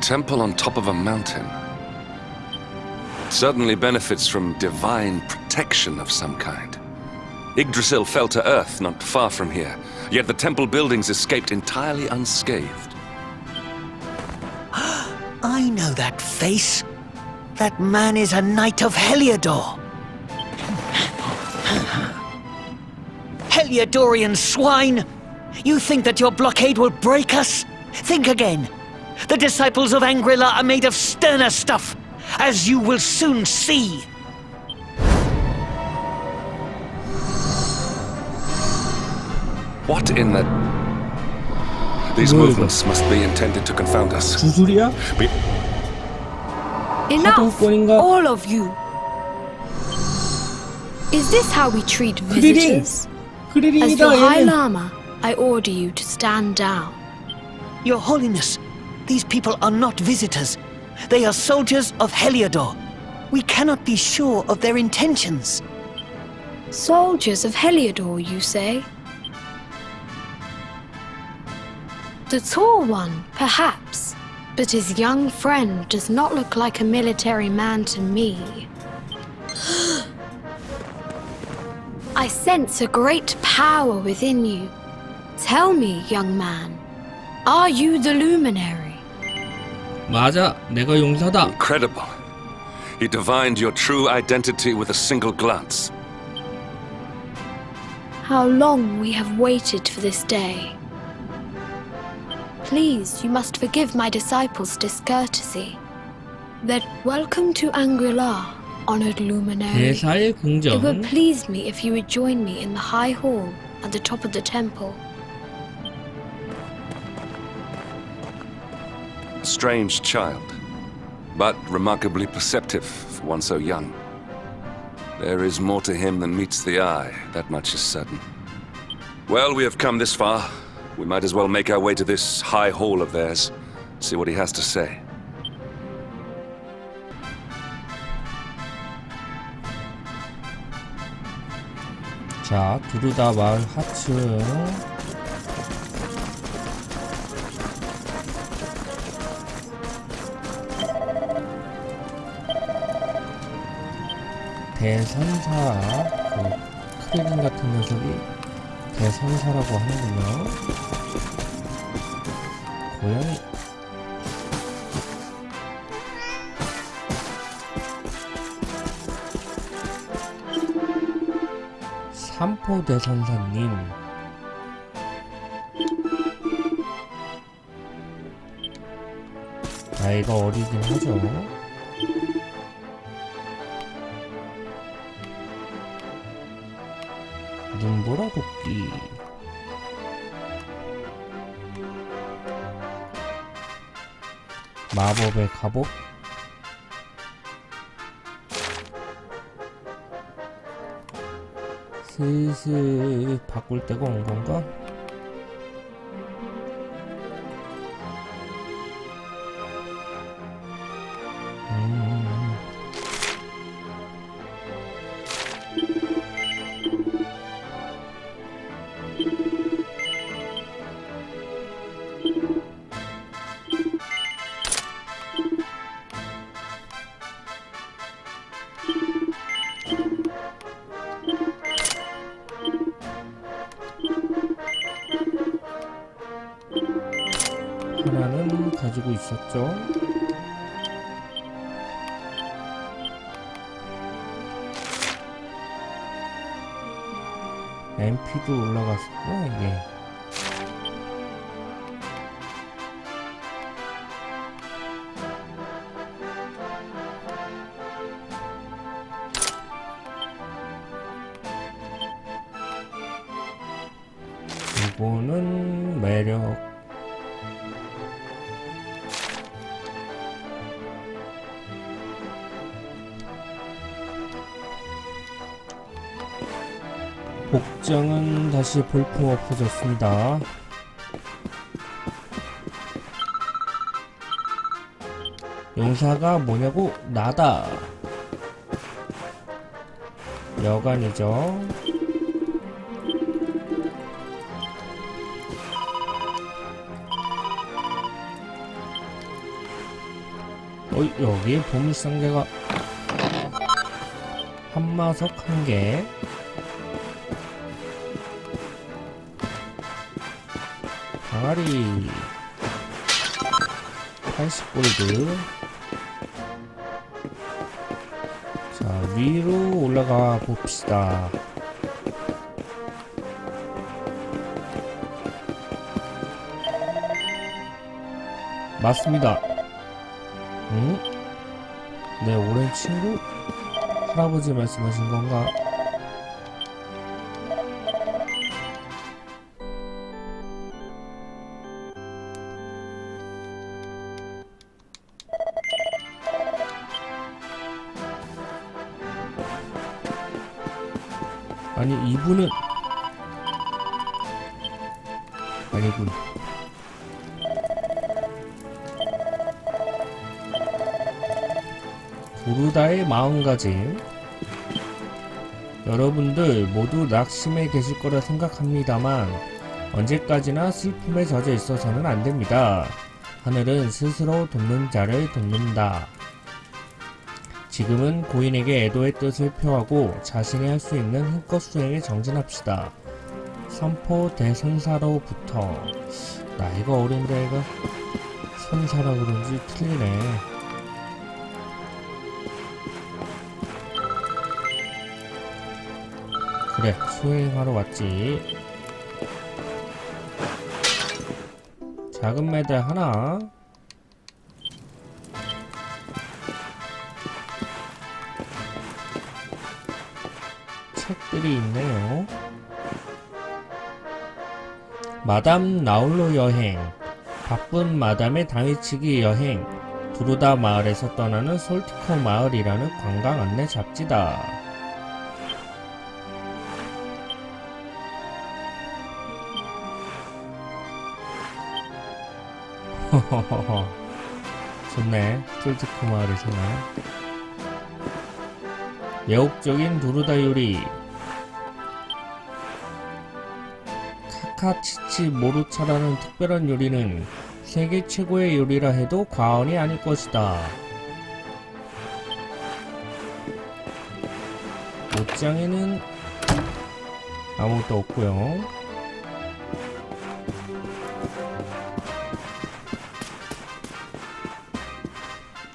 temple on top of a mountain. It certainly benefits from divine protection of some kind. Yggdrasil fell to earth not far from here, yet the temple buildings escaped entirely unscathed. I know that face. That man is a knight of Heliodor. Heliodorian swine! You think that your blockade will break us? Think again. The disciples of Angri-La are made of sterner stuff, as you will soon see. What in the... These movements must be intended to confound us. 주술이야? Enough, 사도권인가? all of you. Is this how we treat visitors? As 크리링이다 your High 얘는. Lama, I order you to stand down. Your Holiness, these people are not visitors. They are soldiers of Heliodor. We cannot be sure of their intentions. Soldiers of Heliodor, you say? The tall one, perhaps, but his young friend does not look like a military man to me. I sense a great power within you. Tell me, young man, are you the luminary? 맞아, 내가 용사다. Incredible. He divined your true identity with a single glance. How long we have waited for this day. Please, you must forgive my disciples' discourtesy. Then welcome to Angri-La, honored luminary. 대사의 It would 긍정. please me if you would join me in the high hall at the top of the temple. Strange child, but remarkably perceptive for one so young. There is more to him than meets the eye, that much is certain. Well, we have come this far. We might as well make our way to this high hall of theirs, see what he has to say. 자, 두루다 마을 하층. 대선사, 그 크리링 같은 녀석이 대선사라고 하는군요. 고양이. 삼포 대선사님. 나이가 어리긴 하죠. 눈보라 도끼. 마법의 갑옷. 슬슬 바꿀 때가 온 건가? 하나는 가지고 있었죠. MP도 올라갔었고 이게. 이거는 매력. 복장은 다시 볼품 없어졌습니다. 용사가 뭐냐고? 나다. 여관이죠. 여기에 보물상자가 한마석 1개, 항아리 80골드. 자, 위로 올라가 봅시다. 맞습니다. 응? 내 오랜 친구? 할아버지 말씀하신 건가? 아니, 이분은 아니군. 부르다의 마음가짐. 여러분들 모두 낙심해 계실 거라 생각합니다만 언제까지나 슬픔에 젖어 있어서는 안 됩니다. 하늘은 스스로 돕는 자를 돕는다. 지금은 고인에게 애도의 뜻을 표하고 자신이 할 수 있는 힘껏 수행에 정진합시다. 선포 대선사로부터. 나이가 어린데 애가 선사라 그런지 틀리네. 그래, 수행하러 왔지. 작은 메달 하나. 책들이 있네요. 마담 나홀로 여행. 바쁜 마담의 당일치기 여행. 부르다 마을에서 떠나는 솔티코 마을이라는 관광 안내 잡지다. 허허허허. 좋네. 솔티코 마을의 생활. 매혹적인 부르다 요리. 카카치치 모루차라는 특별한 요리는 세계 최고의 요리라 해도 과언이 아닐 것이다. 옷장에는 아무것도 없고요.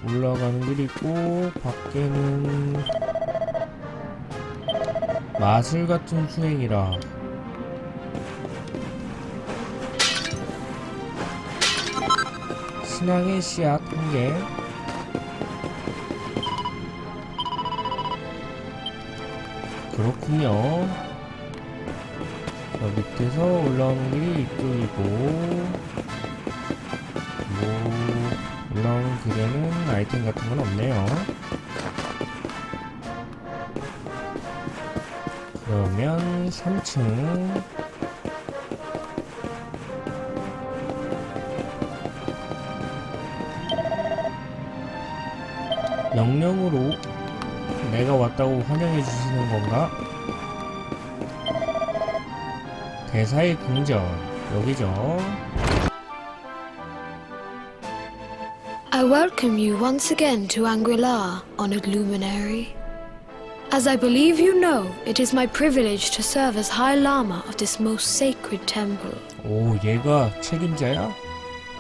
올라가는 길 있고, 밖에는 마술 같은 수행이라. 신앙의 씨앗 1개. 그렇군요. 저 밑에서 올라오는 길이 이쪽이고, 올라오는 길에는 아이템 같은 건 없네요. 그러면 3층. 명령으로 내가 왔다고 환영해 주시는 건가? 대사의 궁전. 여기죠. I welcome you once again to Anguilla, honored luminary. As I believe you know, it is my privilege to serve as High Lama of this most sacred temple. 오, 얘가 책임자야?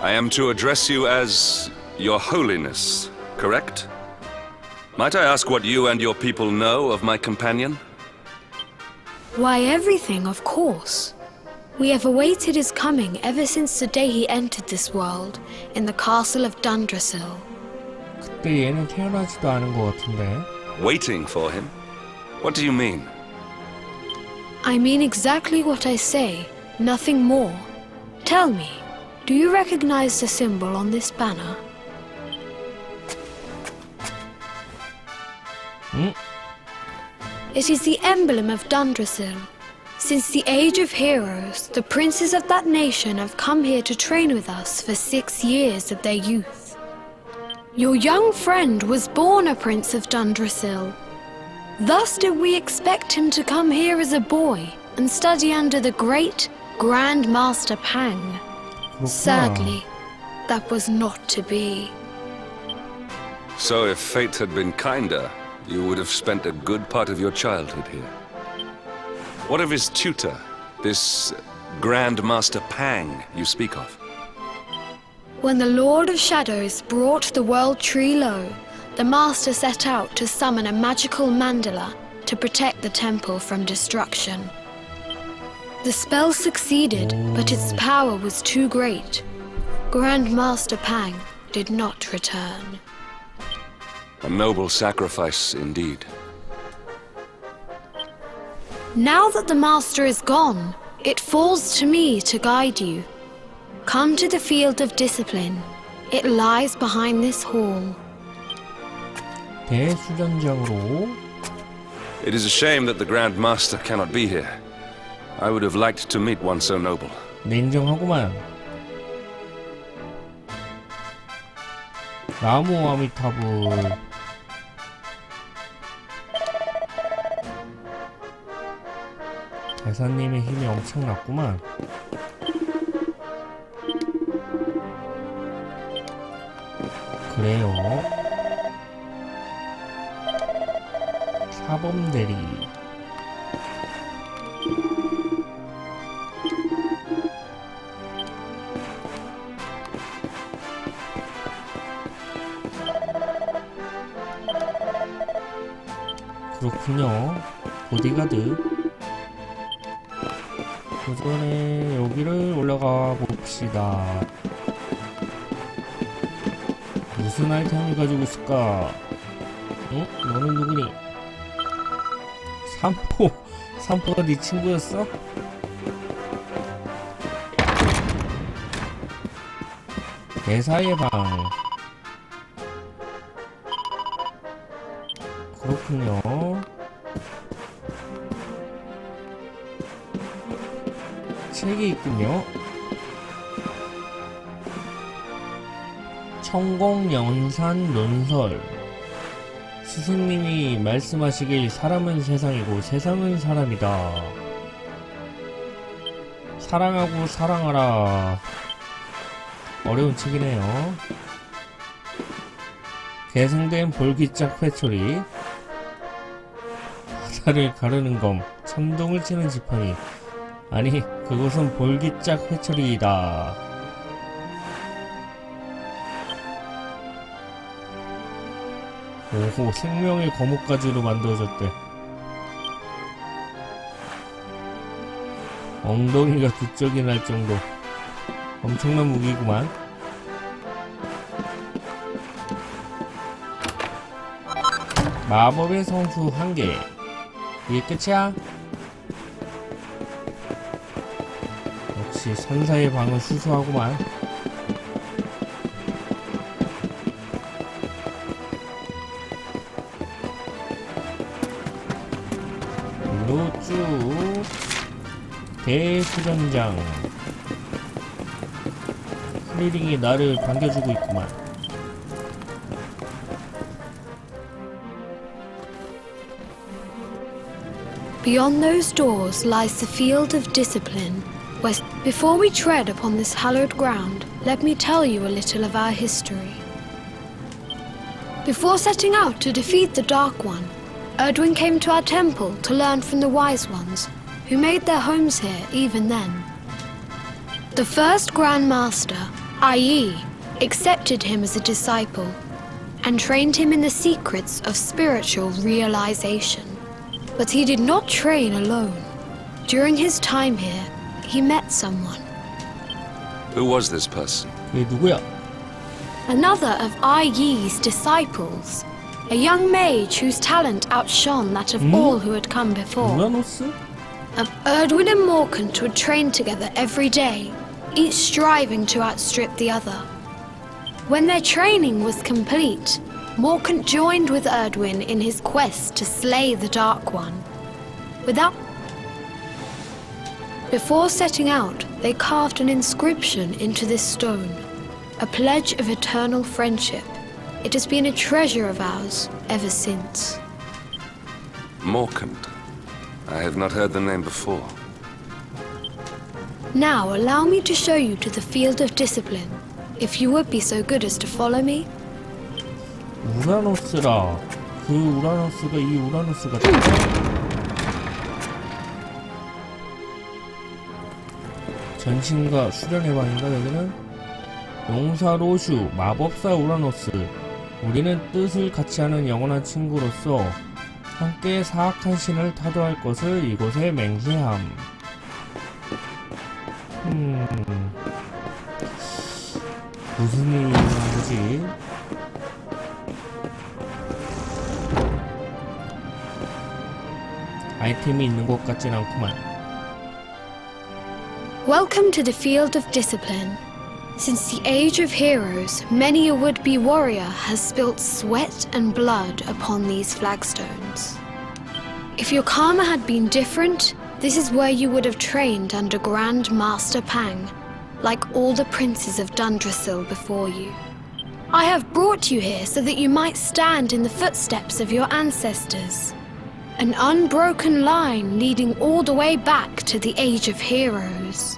I am to address you as Your Holiness, correct? Might I ask what you and your people know of my companion? Why, everything, of course. We have awaited his coming ever since the day he entered this world, in the castle of Dundrasil. 그때 얘는 태어나지도 않은 것 같은데. Waiting for him? What do you mean? I mean exactly what I say, nothing more. Tell me, do you recognize the symbol on this banner? It is the emblem of Dundrasil. Since the age of heroes, the princes of that nation have come here to train with us for 6 years of their youth. Your young friend was born a prince of Dundrasil. Thus did we expect him to come here as a boy and study under the great Grand Master Pang. 그렇구나. Sadly, that was not to be. So if fate had been kinder, you would have spent a good part of your childhood here. What of his tutor, this Grand Master Pang you speak of? When the Lord of Shadows brought the world tree low, the Master set out to summon a magical mandala to protect the temple from destruction. The spell succeeded, but its power was too great. Grand Master Pang did not return. A noble sacrifice indeed. Now that the Master is gone, it falls to me to guide you. Come to the field of discipline. It lies behind this hall. 대수전장으로. It is a shame that the Grand Master cannot be here. I would have liked to meet one so noble. 냉정하구만. 나무 아미타불. 대사님의 힘이 엄청났구만. 그래요. 사범대리. 그렇군요. 보디가드. 그 전에 여기를 올라가 봅시다. 무슨 아이템을 가지고 있을까? 응? 너는 누구니? 삼포가 네 친구였어? 대사의 방. 그렇군요. 책이 있군요. 천공연산 논설. 스승님이 말씀하시길 사람은 세상이고 세상은 사람이다. 사랑하고 사랑하라. 어려운 책이네요. 계승된 볼기짝 회초리. 바다를 가르는 검. 천둥을 치는 지팡이. 아니, 그것은 볼기짝 회초리이다. 오호, 생명의 거뭇가지로 만들어졌대. 엉덩이가 두 쪽이 날 정도. 엄청난 무기구만. 마법의 성수 1개. 이게 끝이야? 역시 선사의 방은 수수하구만. 일로 쭉 대수전장. 크리링이 나를 반겨주고 있구만. Beyond those doors lies the field of discipline. Before we tread upon this hallowed ground, let me tell you a little of our history. Before setting out to defeat the Dark One, Erdwin came to our temple to learn from the Wise Ones, who made their homes here even then. The first Grand Master, i.e., accepted him as a disciple and trained him in the secrets of spiritual realization. But he did not train alone. During his time here, he met someone. Who was this person? 그게 누구야? Another of Yi-Yi's disciples. A young mage whose talent outshone that of all who had come before. 우라노스? Erdwin and Morkant would train together every day, each striving to outstrip the other. When their training was complete, Morkant joined with Erdwin in his quest to slay the Dark One. Before setting out, they carved an inscription into this stone, a pledge of eternal friendship. It has been a treasure of ours ever since. Morkant. I have not heard the name before. Now allow me to show you to the field of discipline, if you would be so good as to follow me. 우라노스라. 그 우라노스가 이 우라노스가 전신과 수련의 방인가 여기는? 용사 로슈, 마법사 우라노스. 우리는 뜻을 같이 하는 영원한 친구로서 함께 사악한 신을 타도할 것을 이곳에 맹세함. 무슨 일인 거지? 아이템이 있는 것 같진 않구만. Welcome to the field of discipline. Since the age of heroes, many a would-be warrior has spilt sweat and blood upon these flagstones. If your karma had been different, this is where you would have trained under Grand Master Pang, like all the princes of Dundrasil before you. I have brought you here so that you might stand in the footsteps of your ancestors. An unbroken line leading all the way back to the Age of Heroes.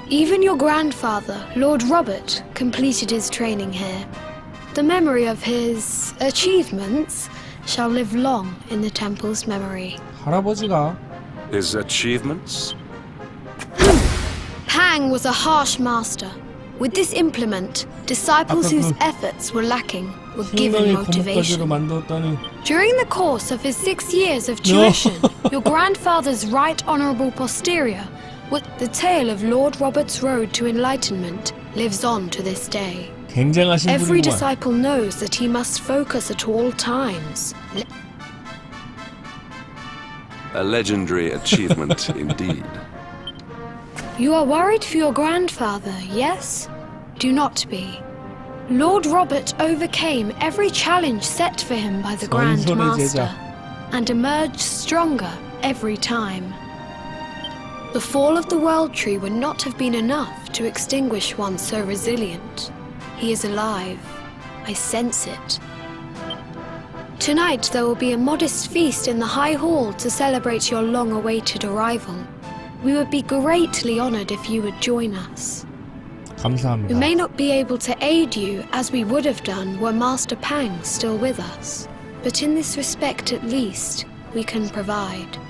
Even your grandfather, Lord Robert, completed his training here. The memory of his achievements shall live long in the temple's memory. 할아버지가 His achievements? Pang was a harsh master. With this implement, disciples whose efforts were lacking were given 생명의 motivation. 거뭇가지로 만들었다니. During the course of his 6 years of tuition, your grandfather's right honourable posterior, with the tale of Lord Robert's road to enlightenment, lives on to this day. 굉장하신 Every 분이구만. disciple knows that he must focus at all times. A legendary achievement indeed. You are worried for your grandfather, yes? Do not be. Lord Robert overcame every challenge set for him by the Grand 전설의 Master, 제자. and emerged stronger every time. The fall of the World Tree would not have been enough to extinguish one so resilient. He is alive. I sense it. Tonight there will be a modest feast in the High Hall to celebrate your long-awaited arrival. We would be greatly honored if you would join us. 감사합니다. We may not be able to aid you as we would have done were Master Pang still with us, but in this respect at least, we can provide.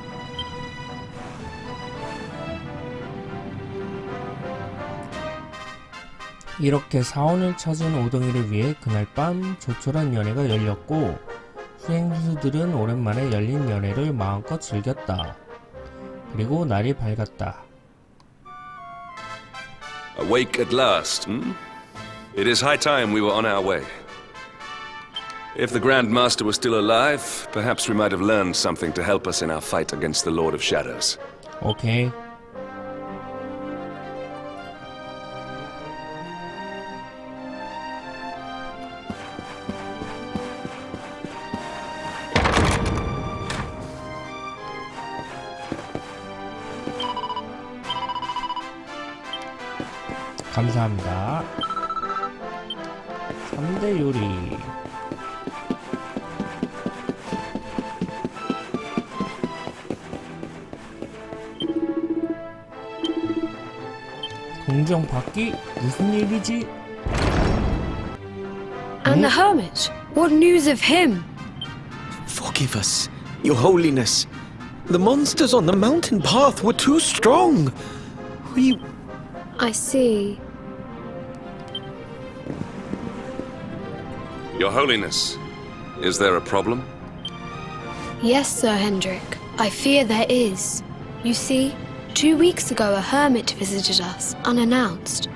이렇게 사원을 찾은 오동이를 위해 그날 밤 조촐한 연회가 열렸고 수행수들은 오랜만에 열린 연회를 마음껏 즐겼다. 그리고 날이 밝았다. Awake at last, hmm? It is high time we were on our way. If the Grand Master was still alive, perhaps we might have learned something to help us in our fight against the Lord of Shadows. 오케이. 감사합니다. 3대 요리. 공정 받기? 무슨 일이지? And the hermit? What news of him? Forgive us, Your Holiness. The monsters on the mountain path were too strong. I see. Your Holiness, is there a problem? Yes, Sir Hendrik. I fear there is. You see, 2 weeks ago a hermit visited us, unannounced,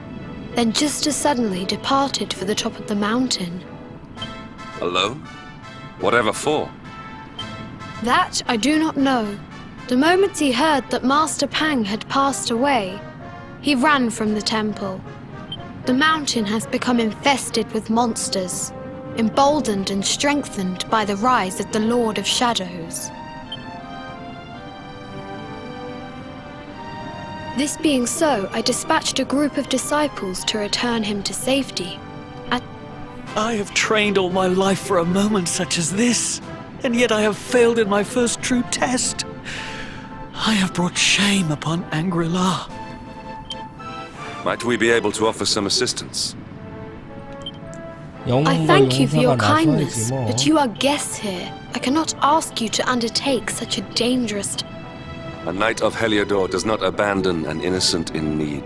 then just as suddenly departed for the top of the mountain. Alone? Whatever for? That I do not know. The moment he heard that Master Pang had passed away, he ran from the temple. The mountain has become infested with monsters, emboldened and strengthened by the rise of the Lord of Shadows. This being so, I dispatched a group of disciples to return him to safety. I have trained all my life for a moment such as this, and yet I have failed in my first true test. I have brought shame upon Angri-La. Might we be able to offer some assistance? I 영웅과 thank you for 용사가 your kindness, 나서야지 뭐. but you are guests here. I cannot ask you to undertake such a dangerous. A knight of Heliodor does not abandon an innocent in need.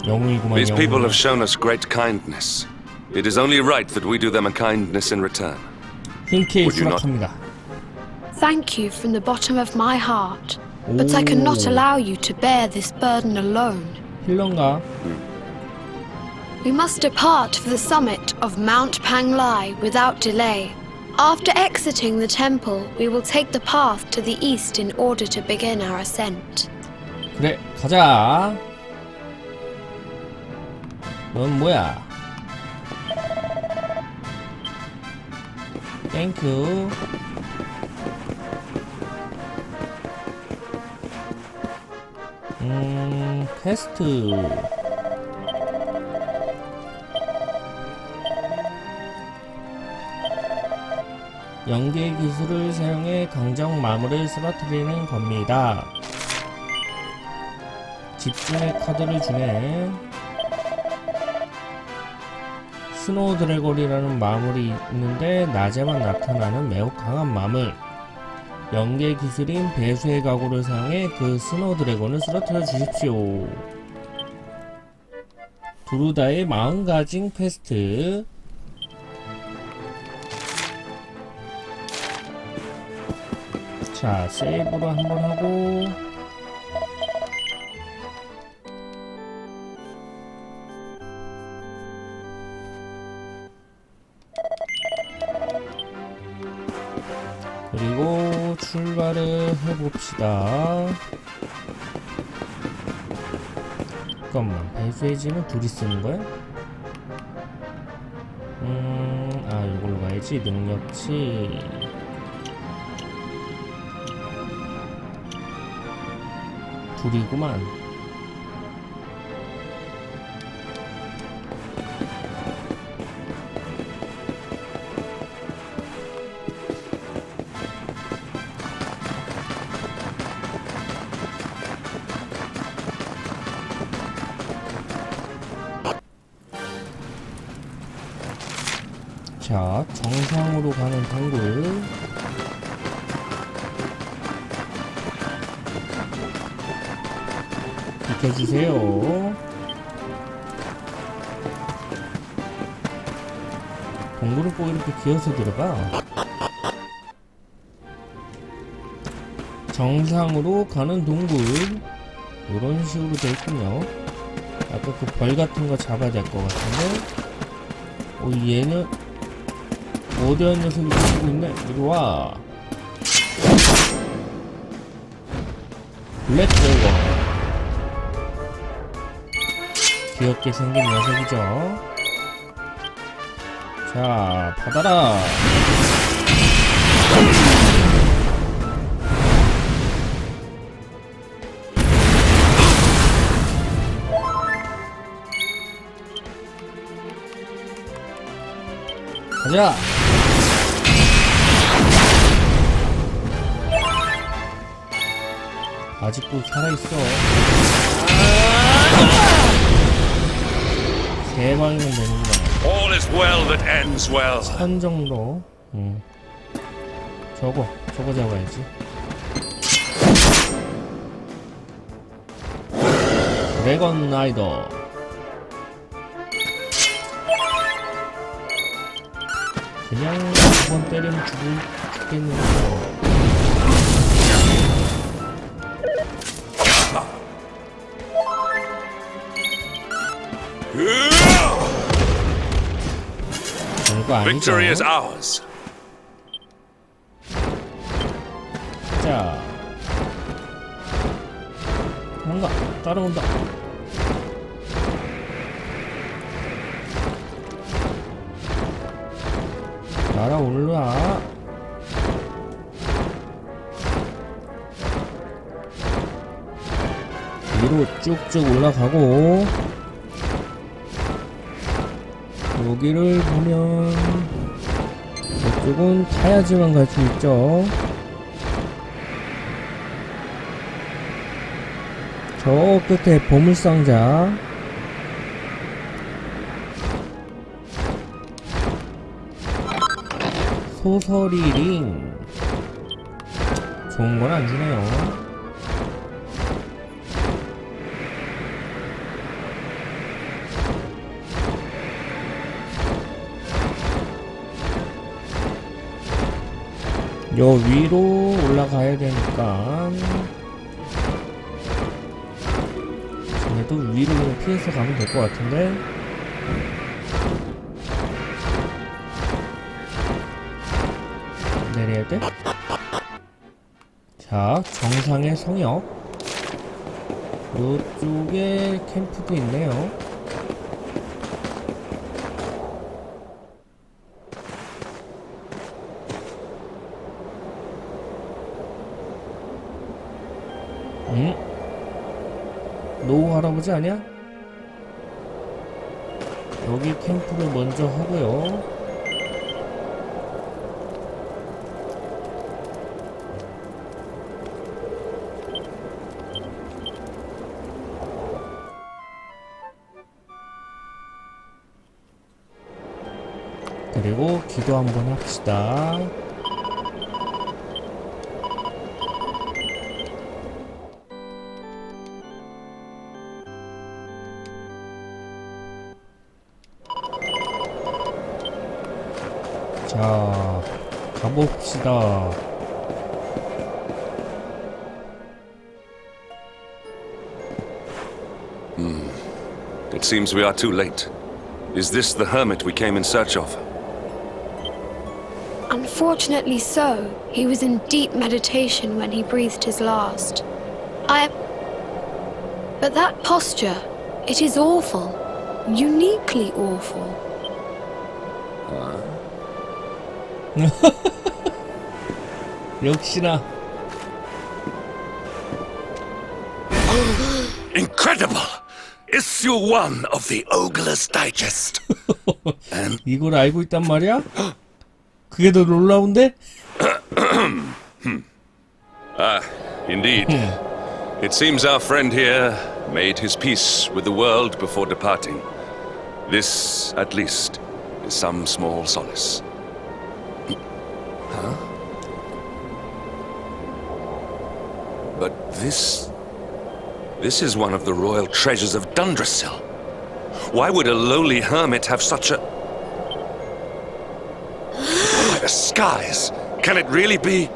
영웅이구만 These people 영웅. have shown us great kindness. It is only right that we do them a kindness in return. 흔쾌히 Would you not- 수락합니다. Thank you from the bottom of my heart, but I cannot 오. allow you to bear this burden alone. 힐러인가? We must depart for the summit of Mount Panglai without delay. After exiting the temple, we will take the path to the east in order to begin our ascent. 그래 가자. 넌 뭐야? 땡큐. 퀘스트. 연계 기술을 사용해 강정 마물을 쓰러뜨리는 겁니다. 집중의 카드를 주네. 스노우 드래곤이라는 마물이 있는데 낮에만 나타나는 매우 강한 마물. 연계 기술인 배수의 가구를 사용해 그 스노우 드래곤을 쓰러뜨려 주십시오. 두루다의 마음가짐 퀘스트. 자, 세이브로 한번 하고 그리고 출발을 해봅시다. 잠깐만, 배수의 짐은 둘이 쓰는 거야? 이걸로 가야지. 능력치. 둘이구만. 자, 정상으로 가는 동굴. 비켜주세요. 동굴을 꼭 이렇게 기어서 들어가. 정상으로 가는 동굴. 이런 식으로 되어 있군요. 아까 그 벌 같은 거 잡아야 될 것 같은데. 얘는 거대한 녀석이 버티고 있네. 이리 와. 블랙 드래곤. 귀엽게 생긴 녀석이죠. 자, 받아라. 가자. 아직도 살아있어. 세 방이면 되는구나. All is well that ends well. 선 정도. 저거 잡아야지. 드래곤 라이더. 그냥 두 번 때리면 죽겠는데. 별거 아니죠. Victory is ours. 자, 뭔가 따라온다. 날아올라. 위로 쭉쭉 올라가고, 여기를 보면 저쪽은 타야지만 갈 수 있죠. 저 끝에 보물상자. 소설이 링. 좋은 건 안 주네요. 요 위로 올라가야 되니까 그래도 위로 피해서 가면 될 것 같은데. 내려야 돼? 자, 정상의 성역. 요쪽에 캠프도 있네요. 노우 할아버지 아니야? 여기 캠프를 먼저 하고요. 그리고 기도 한번 합시다. 자, 가봅시다. It seems we are too late. Is this the hermit we came in search of? Unfortunately so. He was in deep meditation when he breathed his last. But that posture, it is awful. Uniquely awful. 역시나. Incredible! Issue 1 of the Ogler's Digest. And 이걸 알고 있단 말이야? 그게 더 놀라운데? indeed. It seems our friend here made his peace with the world before departing. This, at least, is some small solace. Huh? But this is one of the royal treasures of Dundrasil. Why would a lowly hermit have such a... By the skies! Can it really be?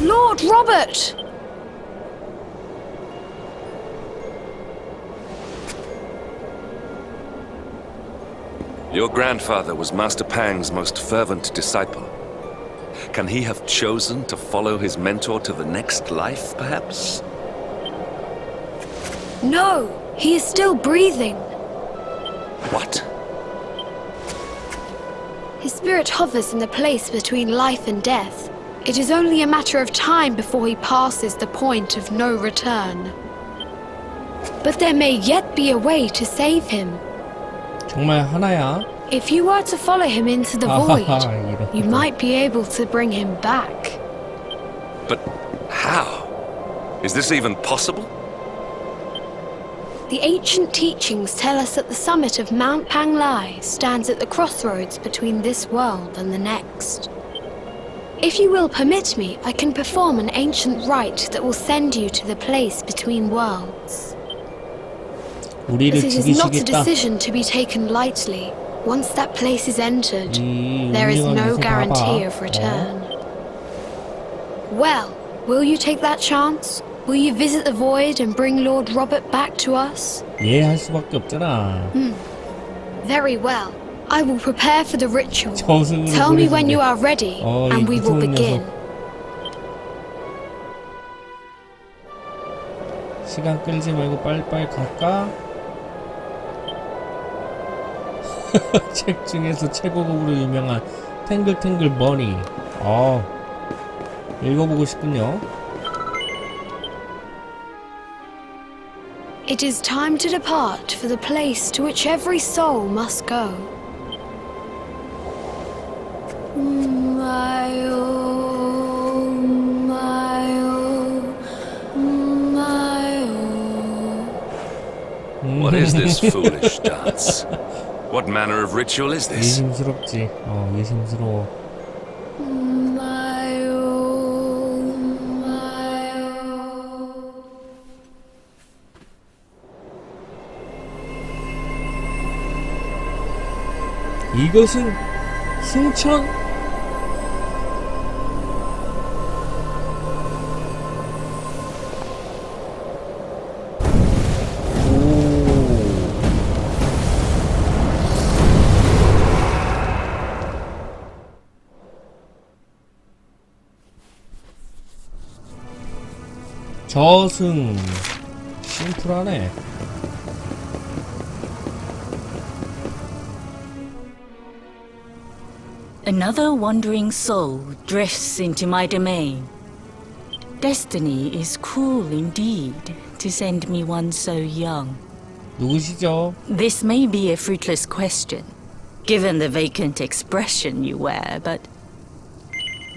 Lord Robert! Your grandfather was Master Pang's most fervent disciple. Can he have chosen to follow his mentor to the next life, perhaps? No, he is still breathing. What? His spirit hovers in the place between life and death. It is only a matter of time before he passes the point of no return. But there may yet be a way to save him. 정말 하나야? If you were to follow him into the void, 이렇게. you might be able to bring him back. But how? Is this even possible? The ancient teachings tell us that the summit of Mount Panglai stands at the crossroads between this world and the next. If you will permit me, I can perform an ancient rite that will send you to the place between worlds. 우리를 But it is not a 죽이시겠다. decision to be taken lightly. Once that place is entered, 이 there is 운명은 no 요새 guarantee 봐봐. of return. Well, will you take that chance? Will you visit the void and bring Lord Robert back to us? 예, 할 수밖에 없잖아. Very well. I will prepare for the ritual. 저승으로 Tell me when 보내준대. you are ready, 이 and we will 무서운 begin. 녀석. 시간 끌지 말고 빨리빨리 갈까? 책 중에서 최고급으로 유명한 탱글탱글 머니. 읽어보고 싶군요. It is time to depart for the place to which every soul must go. My oh, my oh, my oh. What is this foolish dance? What manner of ritual is this? 의심스럽지. 의심스러워. 이것은 승천? 저승 심플하네. Another wandering soul drifts into my domain. Destiny is cruel indeed to send me one so young. 누구시죠? This may be a fruitless question, given the vacant expression you wear, but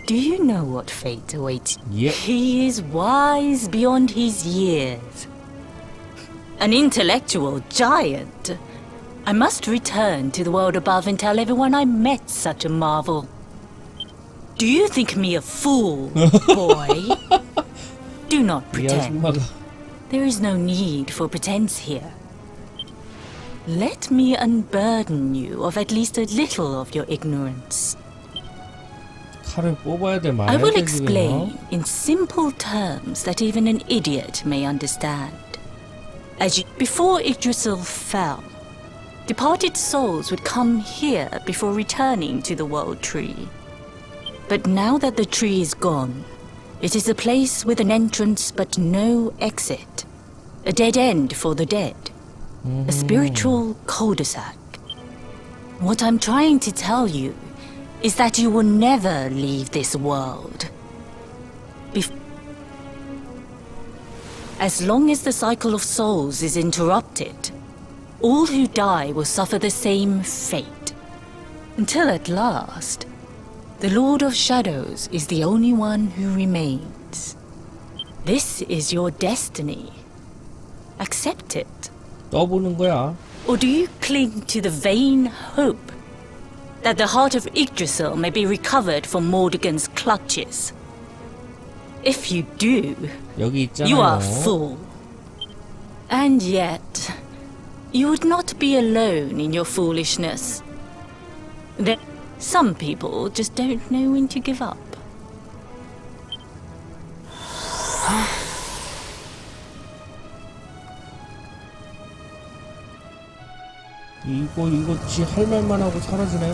do you know what fate awaits? Yep. He is wise beyond his years. An intellectual giant. I must return to the world above and tell everyone I met such a marvel. Do you think me a fool, boy? Do not 이 pretend. 아줌마가 There is no need for pretense here. Let me unburden you of at least a little of your ignorance. 칼을 뽑아야 돼 I 말아야 will 돼 explain 지금. in simple terms that even an idiot may understand. Before Yggdrasil fell, departed souls would come here before returning to the world tree. But now that the tree is gone, it is a place with an entrance but no exit. A dead end for the dead. A spiritual cul-de-sac. What I'm trying to tell you is that you will never leave this world. As long as the cycle of souls is interrupted, all who die will suffer the same fate. Until at last, the Lord of Shadows is the only one who remains. This is your destiny. Accept it. 떠보는 거야. Or do you cling to the vain hope that the heart of Yggdrasil may be recovered from Mordegon's clutches? If you do, 여기 있잖아요. you are a fool. And yet, you would not be alone in your foolishness. Some people just don't know when to give up. 이거 지 할 말만 하고 사라지네.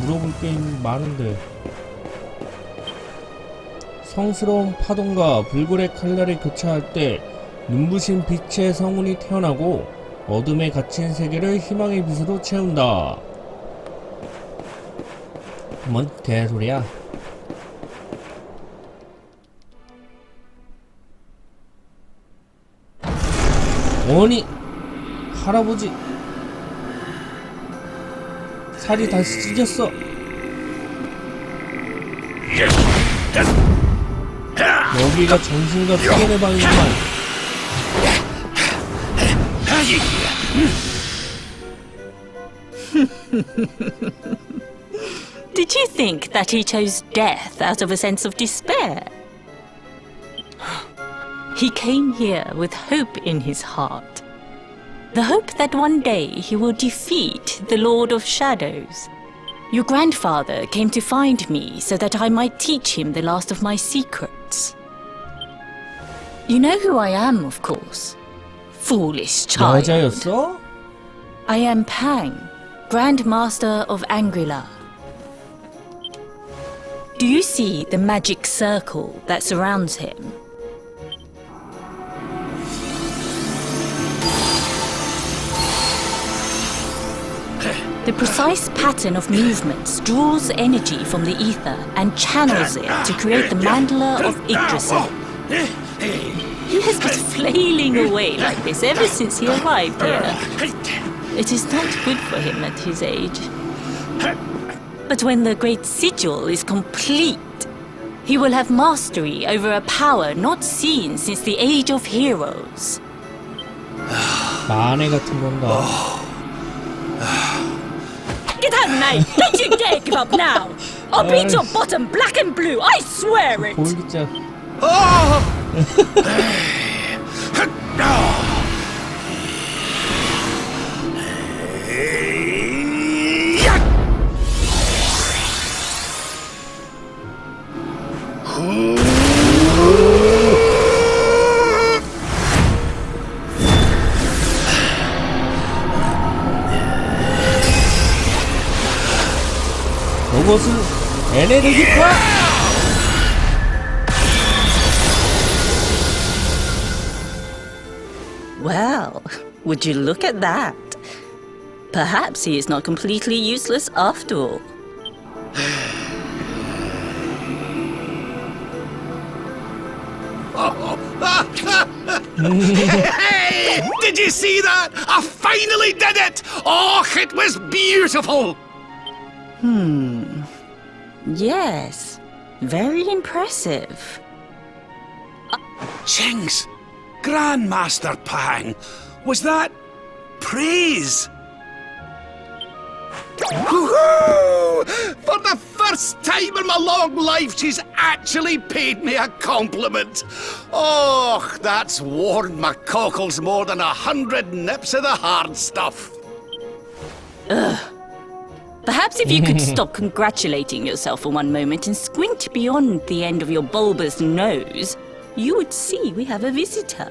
물어볼 게 많은데. 성스러운 파동과 불굴의 칼날이 교차할 때 눈부신 빛의 성운이 태어나고 어둠에 갇힌 세계를 희망의 빛으로 채운다. 뭔 개소리야? 아니 할아버지 살이 다시 찢었어. 여기가 정신과 피견의 방이구만. Did you think that he chose death out of a sense of despair? He came here with hope in his heart. The hope that one day he will defeat the Lord of Shadows. Your grandfather came to find me so that I might teach him the last of my secrets. You know who I am, of course. Foolish child. 여자였어? I am Pang, Grand Master of Angrila. Do you see the magic circle that surrounds him? The precise pattern of movements draws energy from the ether and channels it to create the mandala of Yggdrasil. He has been flailing away like this ever since he arrived here. It is not good for him at his age. But when the great sigil is complete, he will have mastery over a power not seen since the Age of Heroes. 만회 같은 건가? Well, mate, don't you dare give up now. I'll beat your bottom black and blue, I swear it. 볼기자. 저것은 에네르기파! Well, would you look at that? Perhaps he is not completely useless after all. Hey! Did you see that? I finally did it! Oh, it was beautiful! Yes, very impressive. Jinx! Grandmaster Pang! Was that praise? Woohoo! For the first time in my long life, she's actually paid me a compliment. Oh, that's warmed my cockles more than 100 nips of the hard stuff. Perhaps if you could stop congratulating yourself for one moment and squint beyond the end of your bulbous nose, you would see we have a visitor.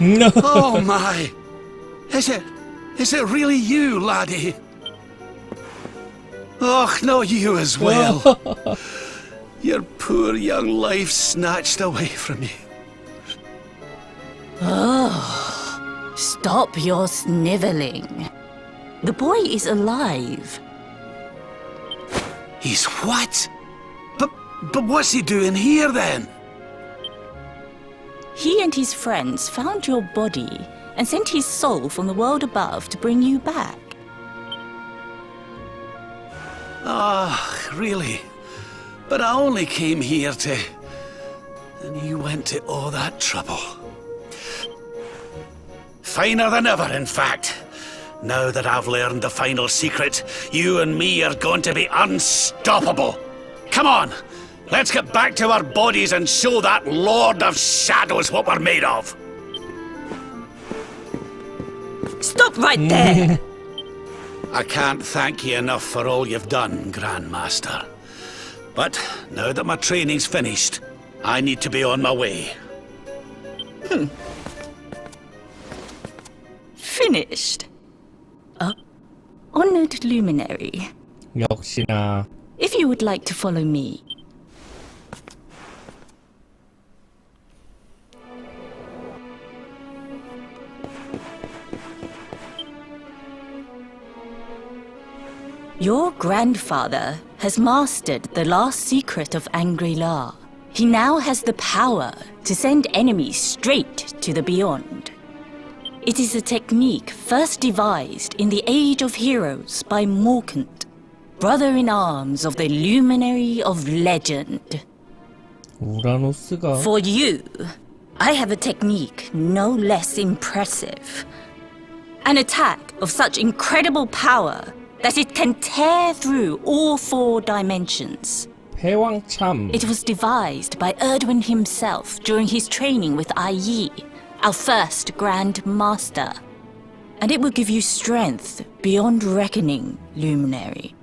No. Oh my! Is it really you, laddie? Oh, not you as well. Your poor young life snatched away from you. Stop your sniveling. The boy is alive. He's what? But what's he doing here then? He and his friends found your body and sent his soul from the world above to bring you back. Ah, really? But I only came here to... And you went to all that trouble. Finer than ever, in fact. Now that I've learned the final secret, you and me are going to be unstoppable. Come on, let's get back to our bodies and show that Lord of Shadows what we're made of. Stop right there! I can't thank you enough for all you've done, Grandmaster. But now that my training's finished, I need to be on my way. Finished. Honored luminary, 역시나. if you would like to follow me. Your grandfather has mastered the last secret of Angri-La. He now has the power to send enemies straight to the beyond. It is a technique first devised in the Age of Heroes by Morkant, brother-in-arms of the Luminary of Legend. 우라노스가 For you, I have a technique no less impressive. An attack of such incredible power that it can tear through all 4 dimensions. 패왕참. It was devised by Erdwin himself during his training with Yi, our first Grand Master. And it will give you strength beyond reckoning, Luminary.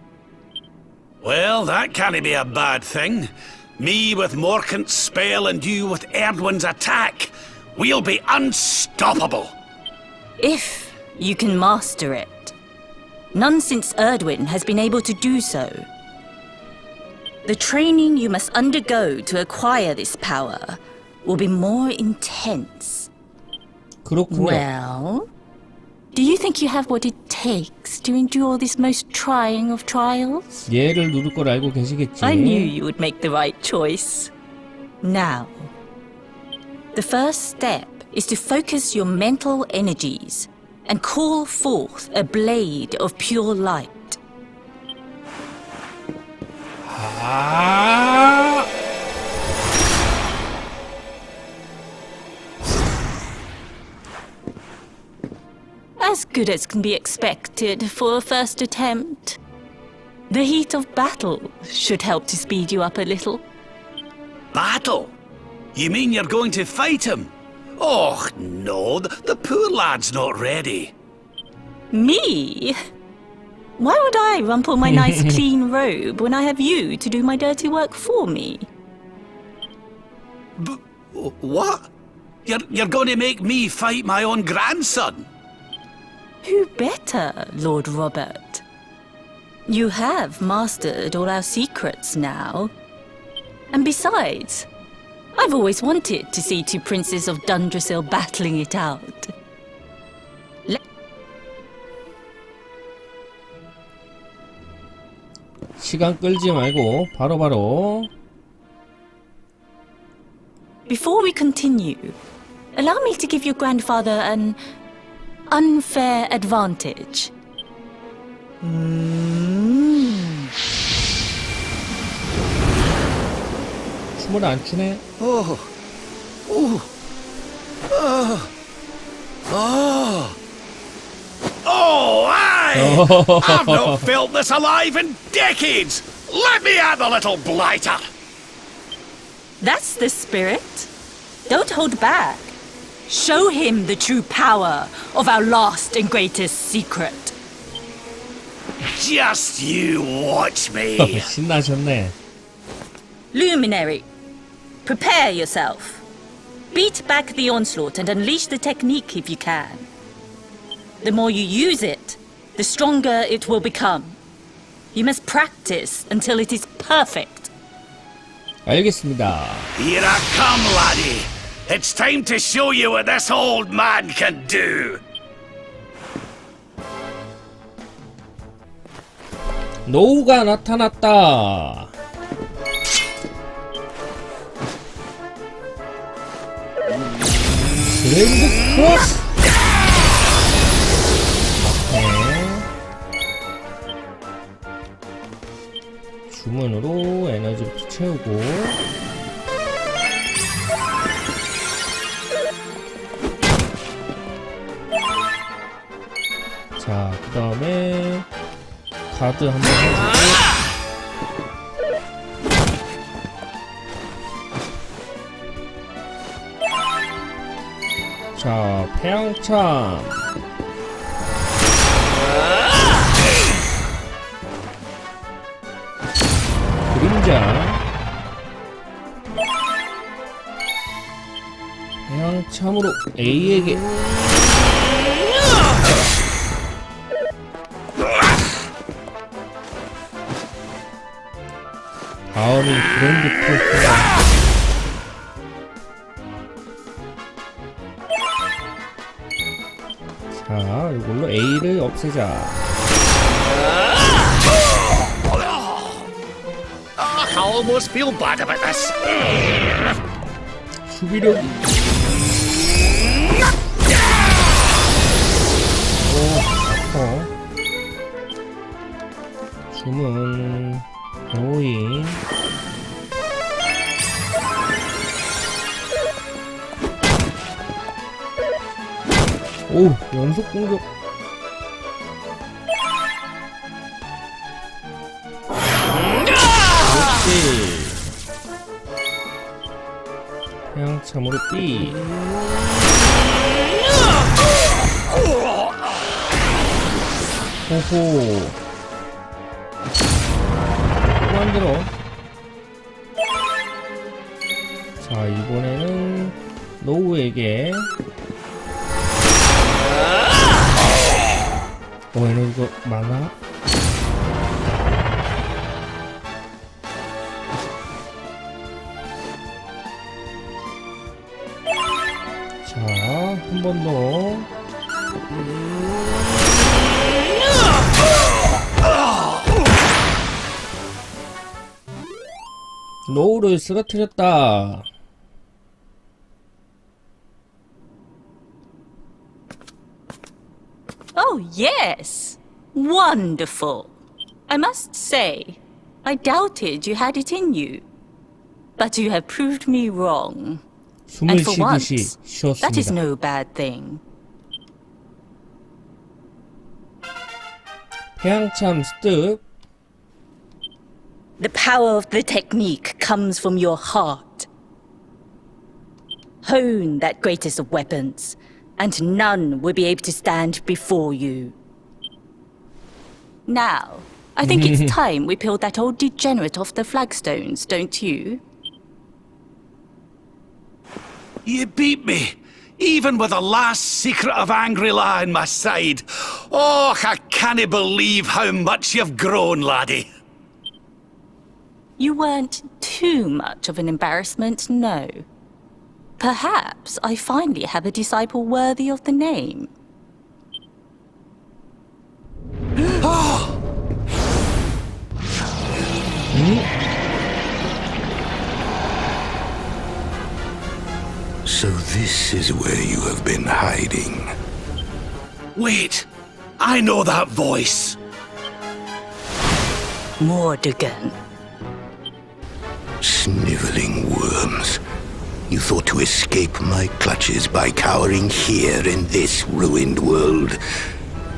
Well, that can't be a bad thing. Me with Morkant's spell and you with Erdwin's attack. We'll be unstoppable. If you can master it. None since Erdwin has been able to do so. The training you must undergo to acquire this power will be more intense. 그렇군요. Well, do you think you have what it takes to endure this most trying of trials? 얘를 누를 걸 알고 계시겠지. I knew you would make the right choice. Now, the first step is to focus your mental energies and call forth a blade of pure light. 아. as good as can be expected for a first attempt. The heat of battle should help to speed you up a little. Battle? You mean you're going to fight him? Oh, no, the poor lad's not ready. Me? Why would I rumple my nice clean robe when I have you to do my dirty work for me? What? You're going to make me fight my own grandson? Who better, Lord Robert? You have mastered all our secrets now. And besides, I've always wanted to see two princes of Dundrasil battling it out. 시간 끌지 말고 바로바로. Before we continue, allow me to give your grandfather an unfair advantage. 춤을 안 추네. Oh, aye! I've not felt this alive in decades! Let me at the little blighter! That's the spirit. Don't hold back. Show him the true power of our last and greatest secret. Just you watch me! 신나셨네. Luminary, prepare yourself. Beat back the onslaught and unleash the technique if you can. The more you use it, the stronger it will become. You must practice until it is perfect. 알겠습니다. Here I come, laddie! It's time to show you what this old man can do! 노우가 나타났다. 그랜드 크로스. 주문으로 에너지부터 채우고. 자, 그 다음에 가드 한번 해주고. 자, 폐양참. 그림자. 폐양참으로 A에게. 다음이 그랜드 크로스다. 자, 이걸로 A를 없애자. I almost feel bad about this. 수비력이. 아파. 주문. 오인. 오, 연속 공격. 그렇지. 태양참으로 B. 호호. 또 만들어. 자, 이번에는 노우에게. 에너지가 많아? 자, 한 번 더. 노우를 쓰러뜨렸다. Oh, yes! Wonderful! I must say, I doubted you had it in you. But you have proved me wrong. 숨을 And for 쉬듯이 once, that is 쉬었습니다. no bad thing. 해양참 습득. The power of the technique comes from your heart. Hone that greatest of weapons, and none will be able to stand before you. Now, I think it's time we peeled that old degenerate off the flagstones, don't you? You beat me, even with the last secret of Angry-La in my side. Oh, I can't believe how much you've grown, laddie. You weren't too much of an embarrassment, no. Perhaps I finally have a disciple worthy of the name. So this is where you have been hiding. Wait, I know that voice. Mordegan. Sniveling worms. You thought to escape my clutches by cowering here in this ruined world.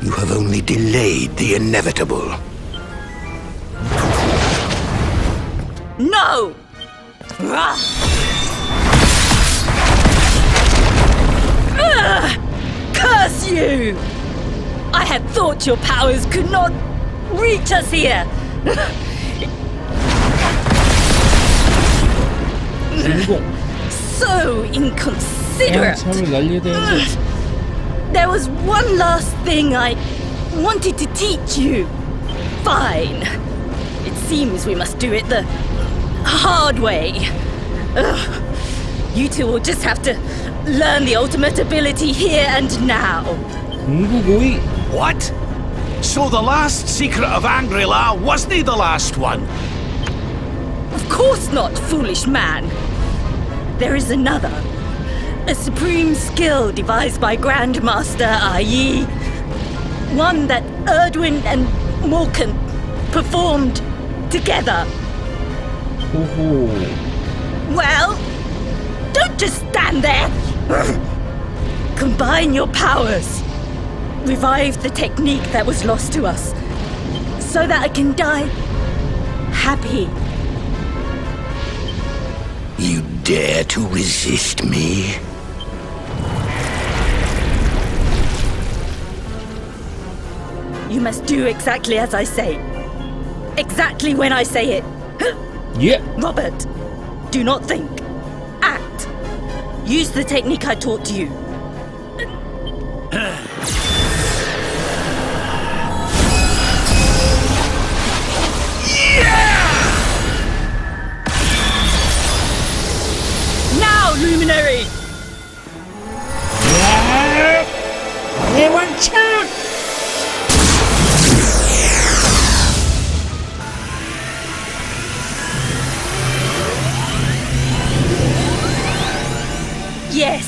You have only delayed the inevitable. No! Curse you! I had thought your powers could not reach us here. So inconsiderate. 해양참을 날려야 되는데. There was one last thing I wanted to teach you. Fine. It seems we must do it the hard way. You two will just have to learn the ultimate ability here and now. 공구고이. What? So the last secret of Angry-La wasn't the last one? Of course not, foolish man. There is another. A supreme skill devised by Grandmaster i.e. one that Erdwin and Morkan performed together. 호호. Well, don't just stand there. Combine your powers. Revive the technique that was lost to us, so that I can die happy. You dare to resist me? You must do exactly as I say. Exactly when I say it. 예. Robert, do not think. Act. Use the technique I taught you. Now, Luminary! 해왕참. Yes,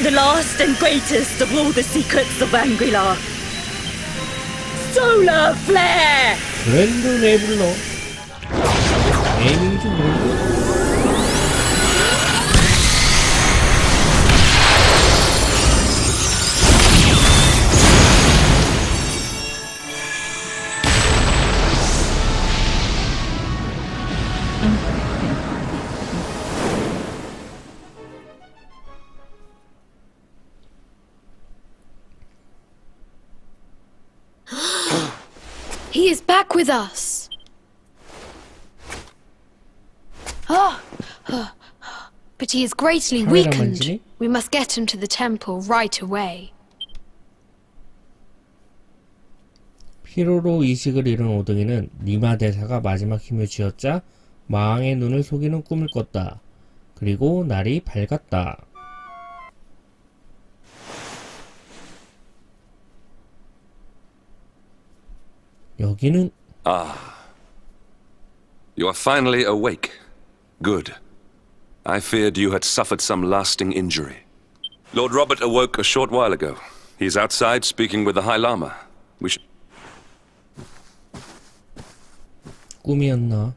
the last and greatest of all the secrets of Angry-La. Solar Flare! 브랜드 네블러. 에이밍 좀 모르고. He is back with us. But he is greatly 카메라 weakened. 만지니? We must get him to the temple right away. 피로로 이식을 잃은 오동이는 니마 대사가 마지막 힘을 쥐었자 마왕의 눈을 속이는 꿈을 꿨다. 그리고 날이 밝았다. 여기는 You are finally awake. Good. I feared you had suffered some lasting injury. Lord Robert awoke a short while ago. He's outside speaking with the High Lama. We should... 꿈이었나?